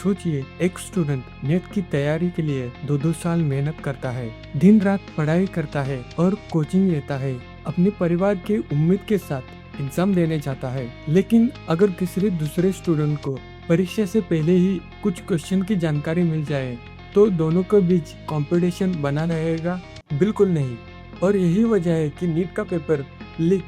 सोचिए, एक student net की तैयारी के लिए 2-2 साल मेहनत करता है, दिन रात पढ़ाई करता है और कोचिंग लेता है, अपने परिवार की उम्मीद के साथ एग्जाम देने जाता है। लेकिन अगर किसी दूसरे स्टूडेंट को परीक्षा से पहले ही कुछ क्वेश्चन की जानकारी मिल जाए तो दोनों के बीच कंपटीशन बना रहेगा? बिल्कुल नहीं। और यही वजह है कि नीट का पेपर लीक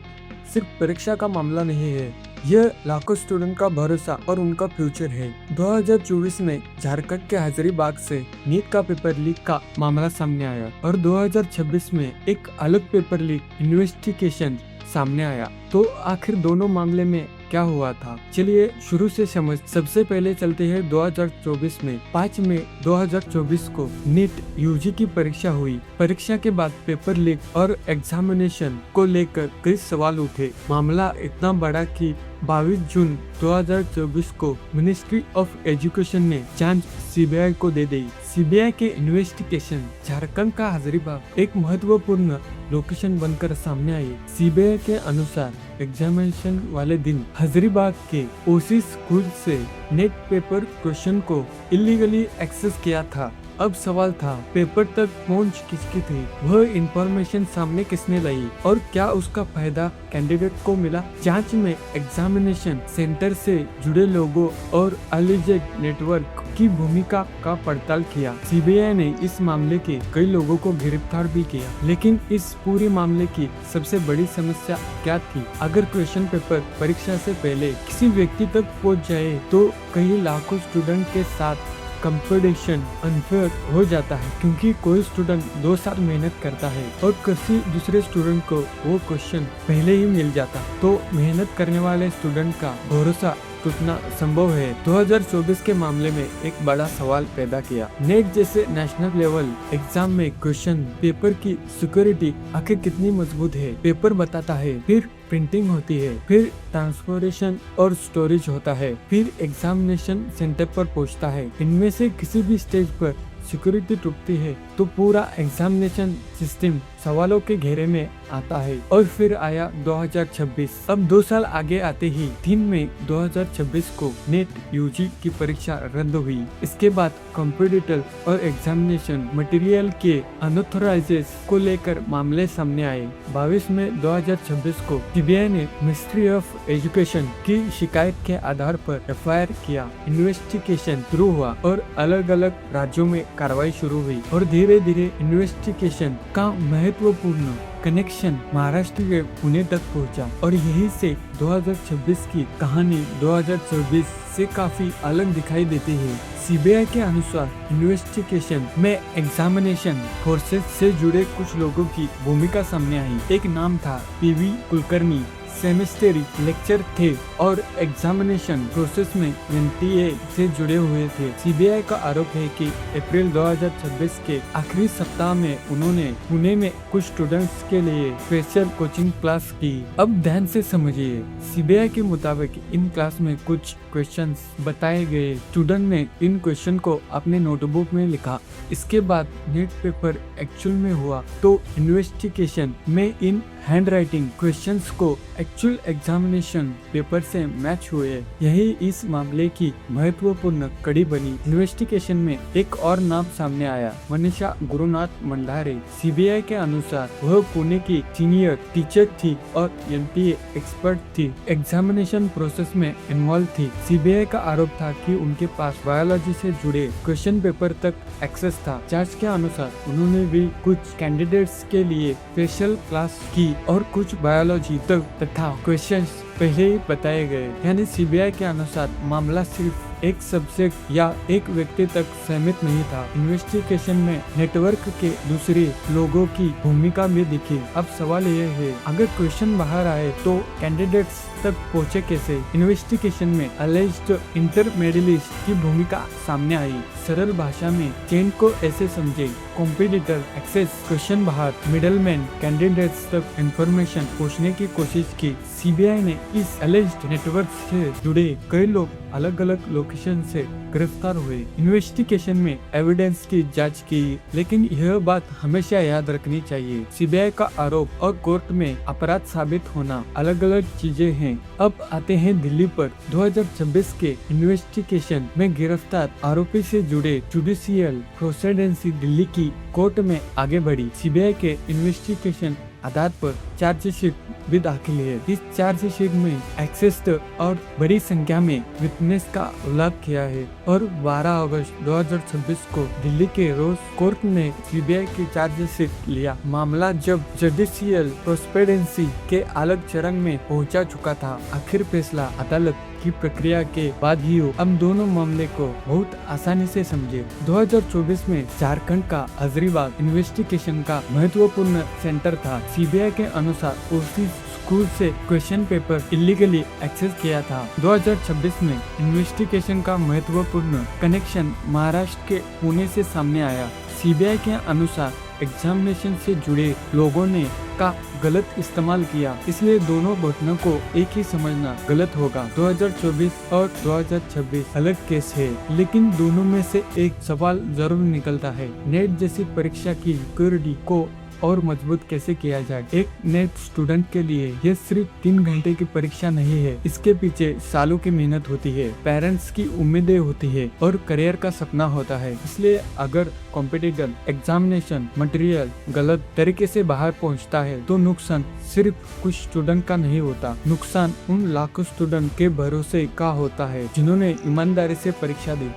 सिर्फ परीक्षा का मामला नहीं है, यह लाखों स्टूडेंट का भरोसा और उनका फ्यूचर है। 2024 में झारखंड के हजारीबाग से नीट का पेपर लीक का मामला सामने आया और 2026 में एक अलग पेपर लीक इन्वेस्टिगेशन सामने आया। तो आखिर दोनों मामले में क्या हुआ था, चलिए शुरू से सबसे पहले चलते हैं 2024 में। 5 मई 2024 को नीट यूजी की परीक्षा हुई। परीक्षा के बाद पेपर लीक और एग्जामिनेशन को लेकर कई सवाल उठे। मामला इतना बड़ा कि 22 जून 2024 को मिनिस्ट्री ऑफ एजुकेशन ने जांच सीबीआई को दे दी। सीबीआई के इन्वेस्टिगेशन झारखंड का हजारीबाग एक महत्वपूर्ण लोकेशन बनकर सामने आई। सीबीआई के अनुसार एग्जामिनेशन वाले दिन हजारीबाग के ओसी स्कूल से नेट पेपर क्वेश्चन को इलीगली एक्सेस किया था। अब सवाल था, पेपर तक पहुंच किसकी थी, वह इंफॉर्मेशन सामने किसने लाई और क्या उसका फायदा कैंडिडेट को मिला। जांच में एग्जामिनेशन सेंटर से जुड़े लोगों और अलिजेड नेटवर्क की भूमिका का पड़ताल किया। सीबीआई ने इस मामले के कई लोगों को गिरफ्तार भी किया। लेकिन इस पूरे मामले की सबसे बड़ी समस्या क्या थी? अगर क्वेश्चन पेपर परीक्षा से पहले किसी व्यक्ति तक पहुंच जाए तो कई लाखों स्टूडेंट के साथ कंपटीशन अनफेयर हो जाता है, क्योंकि कोई स्टूडेंट 2 साल मेहनत करता है और किसी दूसरे स्टूडेंट को वो क्वेश्चन पहले ही मिल जाता, तो मेहनत करने वाले स्टूडेंट का भरोसा टूटना संभव है। 2024 के मामले में एक बड़ा सवाल पैदा किया। नेट जैसे नेशनल लेवल एग्जाम में क्वेश्चन पेपर की सिक्योरिटी आखिर कितनी मजबूत है? पेपर बताता है, फिर प्रिंटिंग होती है, फिर ट्रांसपोर्टेशन और स्टोरेज होता है, फिर एग्जामिनेशन सेंटर पर पहुंचता है। इनमें से किसी भी स्टेज पर सिक्योरिटी टूटती है तो पूरा एग्जामिनेशन सिस्टम सवालों के घेरे में आता है। और फिर आया 2026। अब 2 साल आगे आते ही 3 मई 2026 को नेट यूजी की परीक्षा रद्द हुई। इसके बाद कंप्यूटर और एग्जामिनेशन मटेरियल के अनऑथराइजेशन को लेकर मामले सामने आए। 22 मई 2026 को सीबीआई ने मिनिस्ट्री ऑफ एजुकेशन की शिकायत के आधार पर एफआईआर किया। इन्वेस्टिगेशन शुरू हुआ और अलग अलग राज्यों में कार्रवाई शुरू हुई और धीरे धीरे इन्वेस्टिगेशन का महत्वपूर्ण कनेक्शन महाराष्ट्र के पुणे तक पहुंचा। और यही से 2026 की कहानी 2024 से काफी अलग दिखाई देती है। सीबीआई के अनुसार इन्वेस्टिगेशन में एग्जामिनेशन फोर्सेस से जुड़े कुछ लोगों की भूमिका सामने आई। एक नाम था पीवी कुलकर्णी, सेमेस्टरी लेक्चर थे और एग्जामिनेशन प्रोसेस में एनटीए से जुड़े हुए थे। सीबीआई का आरोप है कि अप्रैल 2026 के आखिरी सप्ताह में उन्होंने पुणे में कुछ स्टूडेंट्स के लिए स्पेशल कोचिंग क्लास की। अब ध्यान से समझिए, सीबीआई के मुताबिक इन क्लास में कुछ क्वेश्चंस बताए गए। स्टूडेंट ने इन क्वेश्चन को अपने नोटबुक में लिखा। इसके बाद नेट पेपर एक्चुअल में हुआ तो इन्वेस्टिगेशन में इन हैंड राइटिंग क्वेश्चंस को एक्चुअल एग्जामिनेशन पेपर से मैच हुए। यही इस मामले की महत्वपूर्ण कड़ी बनी। इन्वेस्टिगेशन में एक और नाम सामने आया, मनीषा गुरुनाथ मंडारे। सीबीआई के अनुसार वह पुणे की सीनियर टीचर थी और एनटीए एक्सपर्ट थी। एग्जामिनेशन प्रोसेस में इन्वॉल्व थी। सीबीआई का आरोप था कि उनके पास बायोलॉजी से जुड़े क्वेश्चन पेपर तक एक्सेस था। जांच के अनुसार उन्होंने भी कुछ कैंडिडेट्स के लिए स्पेशल क्लास की और कुछ बायोलॉजी तथा क्वेश्चंस पहले ही बताए गए। यानी सीबीआई के अनुसार मामला सिर्फ एक सब्जेक्ट या एक व्यक्ति तक सीमित नहीं था। इन्वेस्टिगेशन में नेटवर्क के दूसरे लोगों की भूमिका भी दिखी। अब सवाल यह है, अगर क्वेश्चन बाहर आए तो कैंडिडेट्स तक पहुंचे कैसे? इन्वेस्टिगेशन में अलेज्ड इंटरमेडिएट की भूमिका सामने आई। सरल भाषा में चेन को ऐसे समझे, कॉम्पिटिटर एक्सेस क्वेश्चन बाहर, मिडलमैन कैंडिडेट्स तक इंफॉर्मेशन पहुंचने की कोशिश की। सीबीआई ने इस अलेज्ड नेटवर्क से जुड़े कई लोग अलग अलग लोकेशन से गिरफ्तार हुए। इन्वेस्टिगेशन में एविडेंस की जांच की, लेकिन यह बात हमेशा याद रखनी चाहिए, सीबीआई का आरोप और कोर्ट में अपराध साबित होना अलग अलग चीजें हैं। अब आते हैं दिल्ली पर। 2026 के इन्वेस्टिगेशन में गिरफ्तार आरोपी से जुड़े जुडिशियल प्रोसीडेंसी दिल्ली की कोर्ट में आगे बढ़ी। सीबीआई के इन्वेस्टिगेशन आधार पर चार्जशीट भी दाखिल है। इस चार्जशीट में एक्सेस और बड़ी संख्या में विटनेस का उल्लेख किया है और 12 अगस्त 2026 को दिल्ली के रोज कोर्ट ने सीबीआई की चार्जशीट लिया। मामला जब जुडिशियल प्रोसीडेंसी के अलग चरण में पहुंचा चुका था, आखिर फैसला अदालत की प्रक्रिया के बाद ही हो। हम दोनों मामले को बहुत आसानी से समझे। 2024 में झारखंड का हजारीबाग इन्वेस्टिगेशन का महत्वपूर्ण सेंटर था। सीबीआई के अनुसार उसी स्कूल से क्वेश्चन पेपर इलीगली एक्सेस किया था। 2026 में इन्वेस्टिगेशन का महत्वपूर्ण कनेक्शन महाराष्ट्र के पुणे से सामने आया। सीबीआई के अनुसार एग्जामिनेशन से जुड़े लोगों ने का गलत इस्तेमाल किया, इसलिए दोनों घटनाओं को एक ही समझना गलत होगा। 2024 और 2026 अलग केस है, लेकिन दोनों में से एक सवाल जरूर निकलता है, नेट जैसी परीक्षा की सिक्योरिटी को और मजबूत कैसे किया जाए। एक नेट स्टूडेंट के लिए यह सिर्फ 3 घंटे की परीक्षा नहीं है, इसके पीछे सालों की मेहनत होती है, पेरेंट्स की उम्मीदें होती है और करियर का सपना होता है। इसलिए अगर कॉम्पिटिटिव एग्जामिनेशन मटेरियल गलत तरीके से बाहर पहुंचता है तो नुकसान सिर्फ कुछ स्टूडेंट का नहीं होता, नुकसान उन लाखों स्टूडेंट के भरोसे का होता है जिन्होंने ईमानदारी से परीक्षा दी।